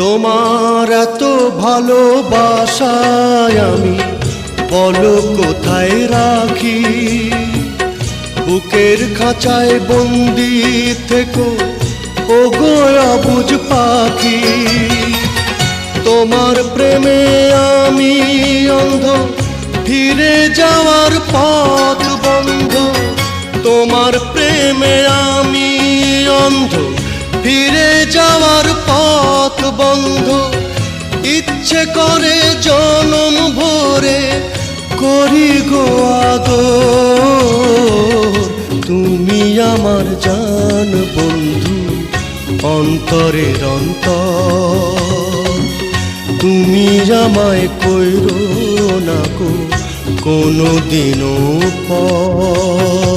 তোমার এত ভালোবাসায় আমি বলো কোথায় রাখি। বুকের খাঁচায় বন্দি থেকো ওগো অবুঝ পাখি। তোমার প্রেমে আমি অন্ধ, ফিরে যাওয়ার পথ বন্ধ। তোমার প্রেমে আমি অন্ধ, ফিরে যাওয়ার পথ বন্ধ। ইচ্ছে করে জনম ভরে করি গো আদর। তুমি আমার জান বন্ধু, অন্তরের অন্তর। তুমি আমায় কইরো না গো কোনো দিনও পর।